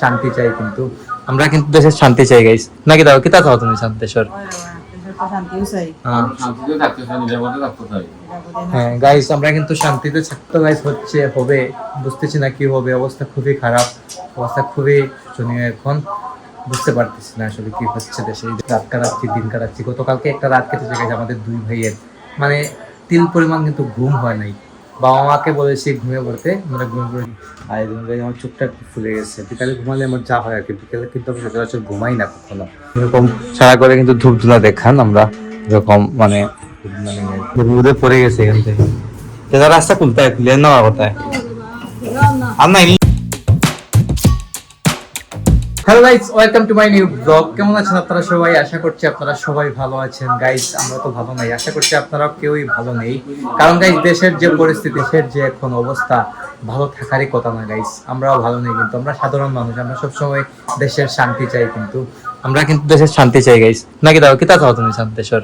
শান্তি চাই, কিন্তু আমরা কিন্তু দেশের শান্তি চাই গাইস, নাকি দাও কিতা চাও তুমি শান্তিশ্বর? হ্যাঁ গাইস, আমরা কিন্তু শান্তিতে থাকতে গাইস হচ্ছে হবে, বুঝতেছি না কি হবে, অবস্থা খুবই খারাপ, অবস্থা খুবই শোচনীয় এখন, বুঝতে পারতেছি না আসলে কি হচ্ছে দেশে। রাত কাটাচ্ছি, দিন কাটাচ্ছি, গতকালকে একটা রাত কেটেছে গেছে আমাদের দুই ভাইয়ের, মানে তিল পরিমাণ কিন্তু ঘুম হয় নাই। বাবা মাকে বলেছি ঘুমিয়ে পড়তে, মানে ঘুমিয়ে পড়ে আমার চোখটা একটু ফুলে গেছে। বিকালে ঘুমালে আমার যা হয় আর কি, বিকালে কিন্তু আমি সচরাচর ঘুমাই না কখনো। এরকম সারা করে কিন্তু ধূপ ধুনা দেখান আমরা, এরকম মানে রোদে পড়ে গেছে এখান থেকে। রাস্তা খুলতে খুলে নেওয়া কোথায় আর নাই। Hello guys, welcome to my new blog. কেমন আছেন আপনারা সবাই? আশা করছি আপনারা সবাই ভালো আছেন। গাইস আমরা তো ভালো নাই, আশা করছি আপনারাও কেউই ভালো নেই, কারণ গাইস দেশের যে পরিস্থিতি, দেশের যে এখন অবস্থা, ভালো থাকারই কথা না গাইস। আমরাও ভালো নেই, কিন্তু আমরা সাধারণ মানুষ, আমরা সবসময় দেশের শান্তি চাই, কিন্তু আমরা কিন্তু দেশের শান্তি চাই গাইস, নাকি দাও কিতা চাও তুমি শান্তিশ্বর?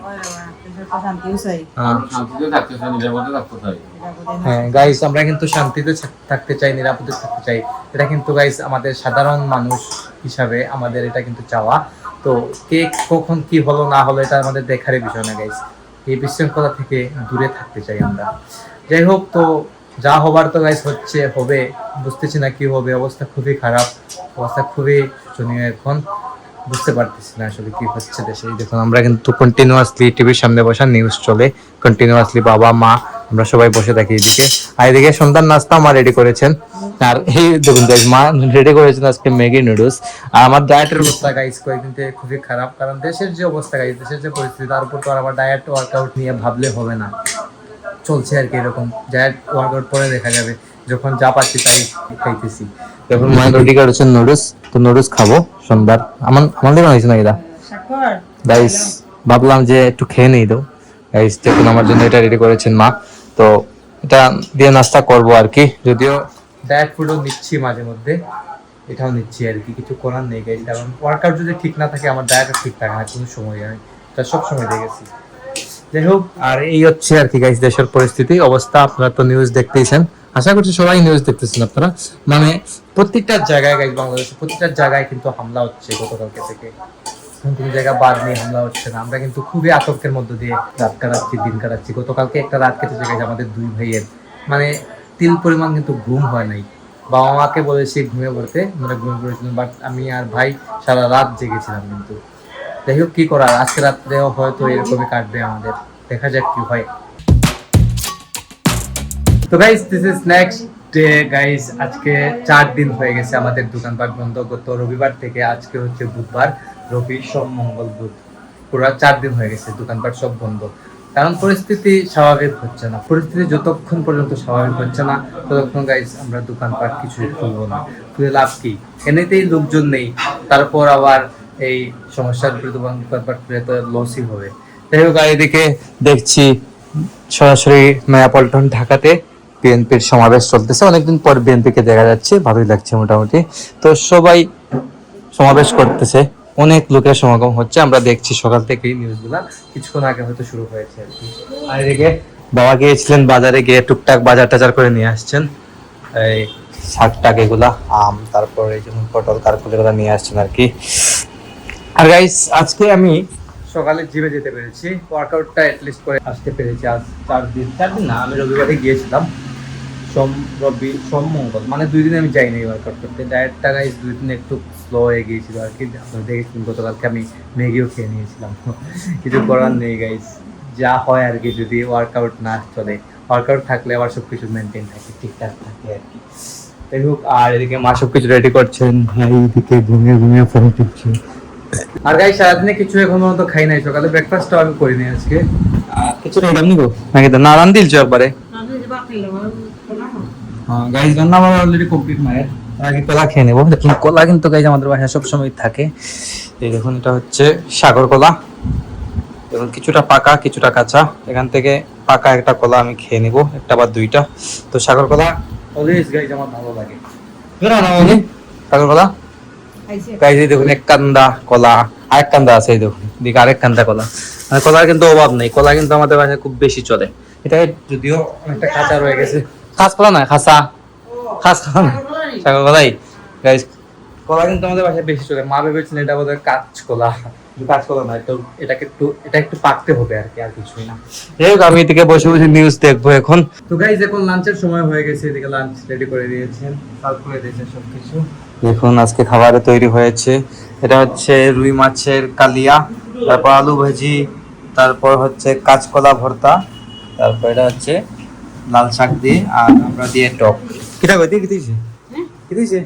হ্যাঁ গাইস, আমরা কিন্তু শান্তিতে থাকতে চাই, নিরাপদে থাকতে চাই। এটা কিন্তু গাইস আমাদের সাধারণ মানুষ হিসাবে আমাদের এটা কিন্তু চাওয়া। তো কে কখন কি হলো না হলো এটা আমাদের দেখারই বিষয় না গাইস। এই বিশৃঙ্খলা থেকে দূরে থাকতে চাই আমরা। যাই হোক, তো যা হবার তো গাইস হচ্ছে হবে, বুঝতেছি না কি হবে, অবস্থা খুবই খারাপ, অবস্থা খুবই শোচনীয় এখন, বুঝতে পারতেছি না আসলে কি হচ্ছে দেশে। দেখুন আমরা কিন্তু কন্টিনিউয়াসলি টিভির সামনে বসা নিউজ চলে, কন্টিনিউয়াসলি বাবা মা আমরা সবাই বসে থাকি এদিকে। আর এদিকে সন্ধ্যার নাস্তা মা রেডি করেছেন, আর এই দেখুন গাইস মা রেডি করেছেন আজকে ম্যাগি নুডলস। আর আমার ডায়েটের অবস্থা গাইস কয়েকদিন থেকে খুবই খারাপ, কারণ দেশের যে অবস্থা গাইস, দেশের যে পরিস্থিতি, তার উপর তো আর আমার ডায়েট ওয়ার্কআউট নিয়ে ভাবলে হবে না, চলছে আর কি এরকম। ডায়েট ওয়ার্কআউট পরে দেখা যাবে, যখন যা পাচ্ছি তাই খাইতেছি। এখন মা রেডি করেছেন নুডলস, তো নুডলস খাবো সন্ধ্যার। আমাদের বানাইছে না এটা গাইস, ভাবলাম যে একটু খেয়ে নেই দাও গাইস। দেখুন আমার জন্য এটা রেডি করেছেন মা, তো এটা দিয়ে নাস্তা করবো আর কি। যদিও ডায়েট ফুডও নিচ্ছি মাঝে মধ্যে, এটাও নিচ্ছি আর কি, কিছু করার নেই গাইস, কারণ ওয়ার্কআউট যদি ঠিক না থাকে আমার ডায়েটও ঠিক থাকে না কোনো সময়, আমি এটা সব সময় দেখেছি। যাই হোক, আর এই হচ্ছে আর কি গাইস দেশের পরিস্থিতি অবস্থা। আপনারা তো নিউজ দেখতেইছেন, আশা করছি সবাই নিউজ দেখতেছেন আপনারা। মানে প্রত্যেকটা জায়গায় গাইস, বাংলাদেশে প্রত্যেকটা জায়গায় কিন্তু হামলা হচ্ছে গতকালকে থেকে, কোনো জায়গা বাদ নিয়ে হামলা হচ্ছে না। আমরা কিন্তু খুবই আতঙ্কের মধ্য দিয়ে রাত কাটাচ্ছি, দিন কাটাচ্ছি। গতকালকে একটা রাত কেটেছে গেছে আমাদের দুই ভাইয়ের, মানে তিল পরিমাণ কিন্তু ঘুম হয় নাই। বাবা মাকে বলেছি ঘুমিয়ে পড়তে, মানে ঘুমিয়ে পড়েছিলাম, বাট আমি আর ভাই সারা রাত জেগেছিলাম। কিন্তু যাই হোক, কি করার, আজকে রাত্রেও হয়তো এরকমই কাটবে আমাদের, দেখা যাক কি হয়। তো guys this is next day guys. আজকে 4 দিন হয়ে গেছে আমাদের দোকানপাট বন্ধ, গত রবিবার থেকে। আজকে হচ্ছে বুধবার, রবি সোম মঙ্গল বুধ, পুরো 4 দিন হয়ে গেছে দোকানপাট সব বন্ধ। কারণ পরিস্থিতি স্বাভাবিক হচ্ছে না, পরিস্থিতি যতক্ষণ পর্যন্ত স্বাভাবিক হচ্ছে না ততক্ষণ গাইস আমরা দোকানপাট কিছুই খুলবো না। খুলে লাভ কি, এমনিতেই লোকজন নেই, তারপর আবার এই সমস্যার উপরে দোকানপাট খুলে তো লসই হবে। যাই হোক, এদিকে দেখছি সরাসরি নয়াপল্টন ঢাকাতে বিএনপির সমাবেশ চলতেছে, অনেকদিন পর বিএনপিকে দেখা যাচ্ছে, ভালোই লাগছে মোটামুটি। তো সবাই সমাবেশ করতেছে, অনেক লোকের সমাগম হচ্ছে, আমরা দেখছি সকাল থেকেই নিউজগুলা, কিছুক্ষণ আগে হয়তো শুরু হয়েছে আর কি। আর এদিকে বাবা গিয়েছিলেন বাজারে, গিয়ে টুকটাক বাজার টাজার করে নিয়ে আসছেন, এই শাক টাক এগুলা, আম, তারপরে যেমন পটল কারকুল এগুলা নিয়ে আসছেন আর কি। আর গাইস আজকে আমি সকালে জিমে যেতে পেরেছি, ওয়ার্কআউটটা অ্যাটলিস্ট করে আসতে পেরেছি। আজ 4 দিন না, আমি রবিবারে গিয়েছিলাম, সোম রবি সোম মঙ্গল, মানে 2 দিন আমি যাইনি ওয়ার্কআউট করতে। ডায়েটটা গাইস 2 দিন একটু স্লো হয়ে গিয়েছিল আর কি। আপনারা দেখেছিলেন গতকালকে আমি ম্যাগিও খেয়ে নিয়েছিলাম, কিছু করার নেই গাইস, যা হয় আর কি। যদি ওয়ার্কআউট না চলে, ওয়ার্কআউট থাকলে আবার সব কিছু মেনটেন থাকে, ঠিকঠাক থাকে আর কি। যাই হোক, আর এদিকে মা সব কিছু রেডি করছেন, এইদিকে ঘুমিয়ে ঘুমিয়ে ফোন টিপছি। আর গাইস সারাদিনে কিছু এখন পর্যন্ত খাই নাই, সকালে ব্রেকফাস্টটাও আমি করিনি আজকে। কিছু রেডি আমি নিবো নাকি তো না রান দিলছো একবারে? হ্যাঁ গাইস, রান্না আমার অলরেডি কমপ্লিট। মায়ের আগে কলা খেয়ে নেবো। দেখুন কলা কিন্তু গাইস আমাদের বাসায় সবসময় থাকে। এই দেখুন এটা হচ্ছে সাগর কলা, দেখুন কিছুটা পাকা কিছুটা কাঁচা। এখান থেকে পাকা একটা কলা আমি খেয়ে নিব, একটা বা দুইটা। তো সাগর কলা অলওয়েজ গাইস আমার ভালো লাগে। সাগর কলা গাইস, এই দেখুন এক কান্দা কলা, আরেক কান্দা আছে, এই দেখুন দিকে আরেক কান্দা কলা। মানে কলার কিন্তু অভাব নেই, কলা কিন্তু আমাদের বাসায় খুব বেশি চলে। এটা যদিও অনেকটা কাঁচা রয়ে গেছে, খাস কলা না, খাসা খাস কলা না, সাগর কলাই গাইস। কলা কিন্তু আমাদের বাসায় বেশি চলে, মা ভেবেছিলেন এটা বোধহয় কাঁচকলা, কাঁচকলা না, এটা একটু পাকতে হবে আর কি, আর কিছুই না। যাই হোক, আমি এদিকে বসে বসে নিউজ দেখবো এখন। তো গাইজ এখন লাঞ্চের সময় হয়ে গেছে, এদিকে লাঞ্চ রেডি করে দিয়েছেন, সার্ভ করে দিয়েছেন সবকিছু। দেখুন আজকে খাবারে তৈরি হয়েছে, এটা হচ্ছে রুই মাছের কালিয়া, তারপর আলু ভাজি, তারপর হচ্ছে কাঁচকলা ভর্তা, তারপর এটা হচ্ছে লাল শাক দিয়ে, আর আমরা দিয়ে টক। কিটা কই দিয়ে কি দিয়েছে? কি দিয়েছে?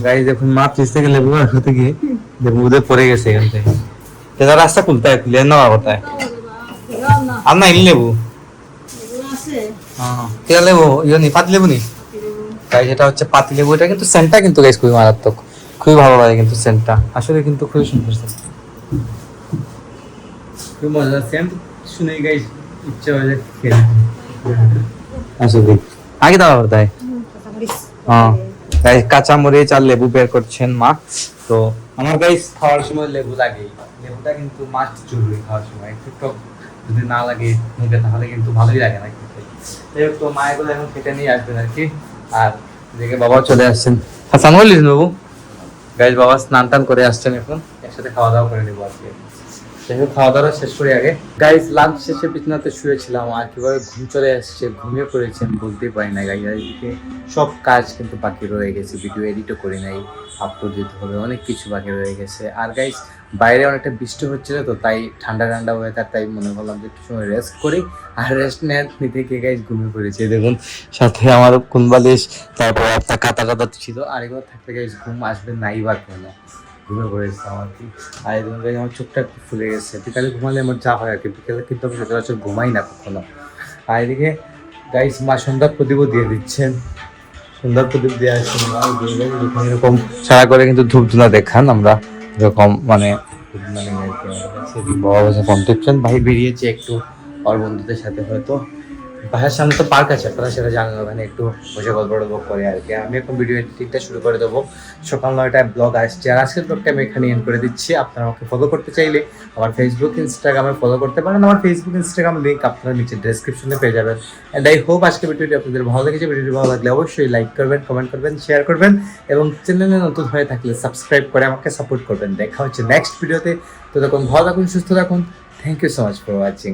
গাইজ দেখুন মা ফ্রিজ থেকে লেবু আর হতে গিয়ে লেবু উদে পড়ে গেছে এখান থেকে। এটা রাস্তা খুলতে হয়, খুলে নেওয়া কোথায়? আর না লেবু কেটা লেবু ইয়ে নি, পাতি লেবু নি গাইজ, এটা হচ্ছে পাতি লেবু। এটা কিন্তু সেন্টটা কিন্তু গাইজ খুবই মারাত্মক, খুবই ভালো লাগে কিন্তু সেন্টটা, আসলে কিন্তু খুবই সুন্দর সেন্ট, খুবই মজা। সেন্ট শুনে গাইজ ইচ্ছে হয়ে যায় খেয়ে, আসলে আগে দেওয়া হতো। হ্যাঁ গাইস, কাঁচা মরিচ আর লেবু বের করছেন মা। তো আমার গাইস খাওয়ার সময় লেবু লাগেই, লেবুটা কিন্তু মাস্ট জরুরি খাওয়ার সময়, একটু টক যদি না লাগে মুখে তাহলে কিন্তু ভালোই লাগে না খেতে। যাই হোক, তো মা এগুলো এখন খেতে নিয়ে আসবেন আর কি। আর এদিকে বাবা চলে আসছেন, হাসান বলিস বাবু। গাইস বাবা স্নান টান করে আসছেন, এখন একসাথে খাওয়া দাওয়া করে নেবো আর কি। যাই হোক, খাওয়া দাওয়া শেষ করি আগে। গাইস লাঞ্চ শেষে বিছানাতে শুয়েছিলাম, আর কিভাবে ঘুম চলে আসছে, ঘুমিয়ে পড়েছেন বলতেই পারি না গাইস। এদিকে সব কাজ কিন্তু বাকি রয়ে গেছে, ভিডিও এডিটও করি নাই, আপলোড দিতে হবে, অনেক কিছু বাকি রয়ে গেছে। আর গাইস বাইরে অনেকটা বৃষ্টি হচ্ছিল, তো তাই ঠান্ডা ঠান্ডা ওয়েদার, তাই মনে করলাম যে একটু সময় রেস্ট করি। আর রেস্ট নিতে গিয়ে গাইস ঘুমিয়ে পড়েছে। দেখুন সাথে আমার কোন বালিশ, তারপর একটা কাতা কাতা ছিল, আর এগুলো থাকতে গাইস ঘুম আসবে নাই বা কেন, ঘুমিয়ে পড়েছে আমার কি। আর এই জন্য আমার চোখটা একটু ফুলে গেছে, বিকালে ঘুমালে আমার যা হয় আর কি, বিকালে কিন্তু আমি সচরাচর ঘুমাই না কখনো। আর এদিকে গাইস মা সন্ধ্যার প্রদীপও দিয়ে দিচ্ছেন, সন্ধ্যার প্রদীপ দিয়ে আসছেন মা, এরকম সারা করে কিন্তু ধূপ ধুনা দেখান আমরা, এরকম মানে বাবা বসে ফোন টিপছেন, ভাই বেরিয়েছে একটু আর বন্ধুদের সাথে, হয়তো বাসার সামনে তো পার্ক আছে, আপনারা সেটা জানেন, ওখানে একটু বসে গল্প টল্প করে আর কি। আমি এখন ভিডিও এডিটিংটা শুরু করে দেবো, সকাল 9টায় ব্লগ আসছে। আর আজকের ব্লগটা আমি এখানে এন্ড করে দিচ্ছি। আপনারা আমাকে ফলো করতে চাইলে আমার ফেসবুক ইনস্টাগ্রামে ফলো করতে পারেন, আমার ফেসবুক ইনস্টাগ্রাম লিঙ্ক আপনারা নিচে ডেসক্রিপশনে পেয়ে যাবেন। অ্যান্ড আই হোপ আজকে ভিডিওটি আপনাদের ভালো লেগেছে। ভিডিওটি ভালো লাগলে অবশ্যই লাইক করবেন, কমেন্ট করবেন, শেয়ার করবেন, এবং চ্যানেলে নতুন হয়ে থাকলে সাবস্ক্রাইব করে আমাকে সাপোর্ট করবেন। দেখা হচ্ছে নেক্সট ভিডিওতে, ততক্ষণ ভালো থাকুন, সুস্থ থাকুন। Thank you so much for watching.